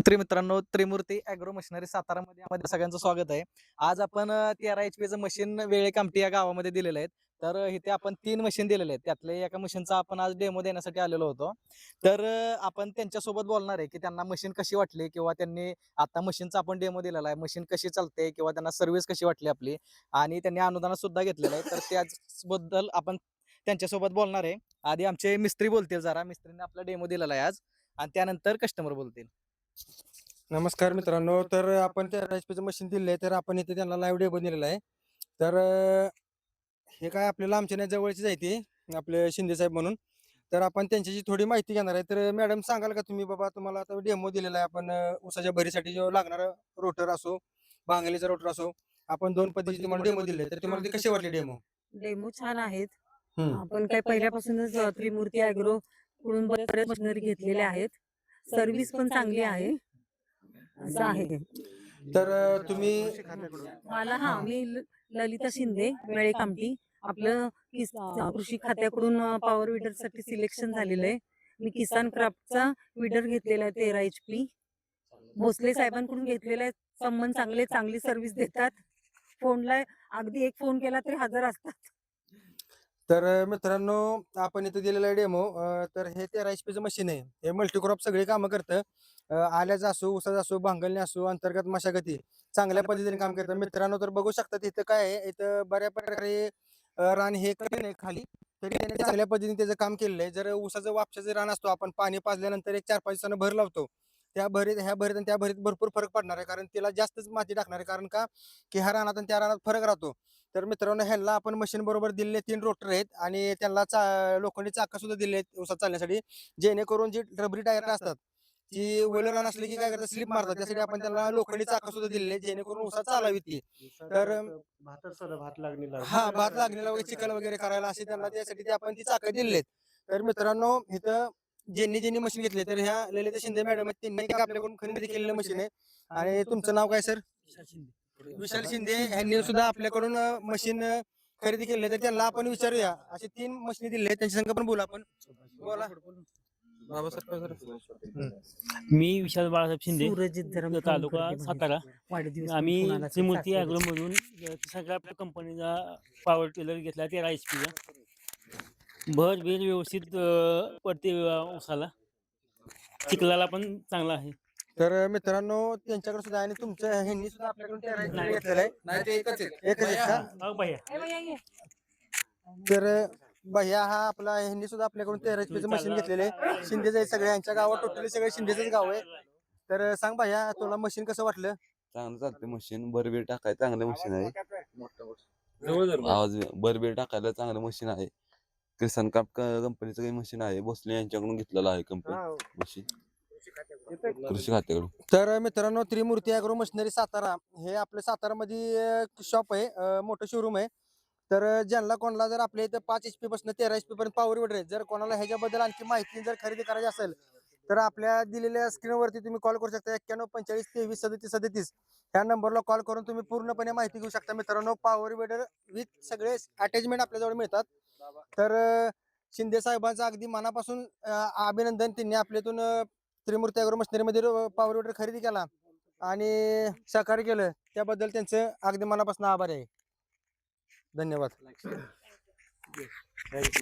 शेतकरी मित्रांनो, त्रिमूर्ती agro machinery सातारामध्ये आपल्या सगळ्यांचं स्वागत आहे. आज आपण 13 HP मशीन वेळे कामठी या गावामध्ये दिलेलं आहे. तर इथे आपण 3 मशीन दिलेले आहेत. त्यातले एका मशीनचा आपण आज डेमो देण्यासाठी आलेलो होतो. तर आपण त्यांच्यासोबत बोलणार आहे, की त्यांना मशीन कशी वाटली किंवा त्यांनी आता मशीनचा आपण डेमो दिलेला आहे. मशीन कशी चालते किंवा त्यांना सर्व्हिस कशी वाटली आपली आणि त्यांनी अनुदान सुद्धा घेतलेलं आहे. तर त्याचबद्दल आपण त्यांच्यासोबत बोलणार आहे. आधी आमचे मिस्त्री बोलतील जरा. मिस्त्रीने आपला डेमो दिलेला आहे आज आणि त्यानंतर कस्टमर बोलतील. नमस्कार मित्रांनो, तर आपण त्या HP मशीन दिले तर आपण इथे त्यांना लाईव्ह डेमो दिलेला आहे. तर हे काय आपल्याला आमच्या नाही जवळचीच आहे ती आपले शिंदे साहेब म्हणून. तर आपण त्यांच्याशी थोडी माहिती घेणार आहे. तर मॅडम सांगाल का तुम्ही, बाबा तुम्हाला आता डेमो दिलेला आहे आपण ऊसाच्या भरीसाठी जो लागणारा रोटर असो, बांगलीचा रोटर असो, आपण 2 पद्धतीचे तुम्हाला डेमो दिले. तर तुम्हाला ते कसे वाटले डेमो? डेमो छान आहेत. हम्म. आपण काय पहिल्यापासूनच त्रिमूर्ती ॲग्रो कडून बऱ्याच मशिनरी घेतलेल्या आहेत. सर्व्हिस पण चांगली आहे असं आहे. तर तुम्ही मला मी ललिता शिंदे वेळे कामठी आपलं कृषी खात्याकडून पॉवर विडर साठी सिलेक्शन झालेलं आहे. मी किसान क्राफ्टचा विडर घेतलेला आहे 13 HP. भोसले साहेबांकडून घेतलेला आहे. संबंध चांगली सर्व्हिस देतात. फोनला अगदी एक फोन केला तरी हजर असतात. तर मित्रांनो, आपण इथे दिलेला डेमो, तर हे 13 HP मशीन आहे. हे मल्टीक्रॉप सगळी कामं करतं. आल्याचं असो, ऊसाचा असो, भांगलणे असो, अंतर्गत मशागती चांगल्या पद्धतीने काम करतं. मित्रांनो, तर बघू शकता इथं काय आहे, इथं बऱ्या प्रकारे रान हे कमी नाही खाली, तरी त्याने चांगल्या पद्धतीने त्याचं काम केलेलं आहे. जर ऊसाचं वापसाचं रान असतो, आपण पाणी पाजल्यानंतर एक 4-5 दिवसानं भर लावतो, त्या भरीत ह्या भरीत आणि त्या भरीत भरपूर फरक पडणार आहे. कारण त्याला जास्तच माती टाकणार आहे. कारण का की ह्या रानात आणि त्या रानात फरक राहतो. तर मित्रांनो, ह्यांना आपण मशीन बरोबर दिलेले 3 रोटर आहेत आणि त्यांना लोखंडी चाकं सुद्धा दिले आहेत ऊसात चालण्यासाठी, जेणेकरून जी रबरी टायर असतात ती ओलं रान असले की काय करतात, स्लिप मारतात. त्यासाठी आपण त्यांना लोखंडी चाकं सुद्धा दिलेले आहेत, जेणेकरून ऊसात चालावी ती. तर भात लागणीला भात लागणीला वगैरे चिखल वगैरे करायला असे त्यांना त्यासाठी ते आपण ती चाकं दिलेली आहेत. तर मित्रांनो, इथं ज्यांनी मशीन घेतली, तर ह्या ललिता शिंदे मॅडम आहेत, त्यांनी आपल्याकडून खरेदी केलेलं मशीन आहे. आणि तुमचं नाव काय सर? विशाल शिंदे. ह्यांनी सुद्धा आपल्याकडून मशीन खरेदी केली. तर त्यांना आपण विचारूया. असे 3 मशीन दिले आहेत, त्यांच्या संग पण बोला आपण. बोला. मी विशाल बाळासाहेब शिंदे, सूरजित जरा तालुका सातारा. आम्ही त्रिमूर्ती ॲग्रो मधून सगळ्या कंपनीचा पॉवर टिलर घेतला 13 HP चा. भर वेळ व्यवस्थित पडते ऊसाला, चिखलाला पण चांगला आहे. तर मित्रांनो, त्यांच्याकडे सुद्धा आणि तुमच्या ह्यांनी सुद्धा आपल्याकडून घेतलेलं आहे. नाही ते एकच आहे का? तर भैया हा आपला, ह्यांनी सुद्धा आपल्याकडून 13 HP मशीन घेतलेले आहे. शिंदेच आहे सगळे, यांच्या गावात टोटली सगळे शिंदेच गाव आहे. तर सांग भैया, तुला मशीन कसं वाटलं? चांगलं चालते मशीन. बरबीर टाकाय चांगलं मशीन आहे. आवाज बरबीर टाकायला चांगलं मशीन आहे. किसान क्राफ्ट कंपनीचं काही मशीन आहे. भोसले यांच्याकडून घेतलेलं आहे कंपनी मशीन, कृषी खात्याकडून. तर मित्रांनो, त्रिमूर्ती ॲग्रो मशिनरी सातारा हे आपल्या सातारामध्ये शॉप आहे, मोठं शोरूम आहे. तर ज्यांना कोणाला जर आपल्या इथं 5 HP पासून 13 HP पर्यंत पॉवर विडर आहे, जर कोणाला ह्याच्याबद्दल आणखी माहिती जर खरेदी करायची असेल, तर आपल्या दिलेल्या स्क्रीनवरती तुम्ही कॉल करू शकता. 91 45 23 37 37 ह्या नंबरला कॉल करून तुम्ही पूर्णपणे माहिती घेऊ शकता. मित्रांनो, पॉवर विडर विथ सगळे अटॅचमेंट आपल्याजवळ मिळतात. तर शिंदे साहेबांचं अगदी मनापासून अभिनंदन. त्यांनी आपल्यातून त्रिमूर्ती ॲग्रो मशिनरीमध्ये पॉवर विडर खरेदी केला आणि सहकार्य केलं, त्याबद्दल त्यांचं अगदी मनापासून आभार आहे. धन्यवाद.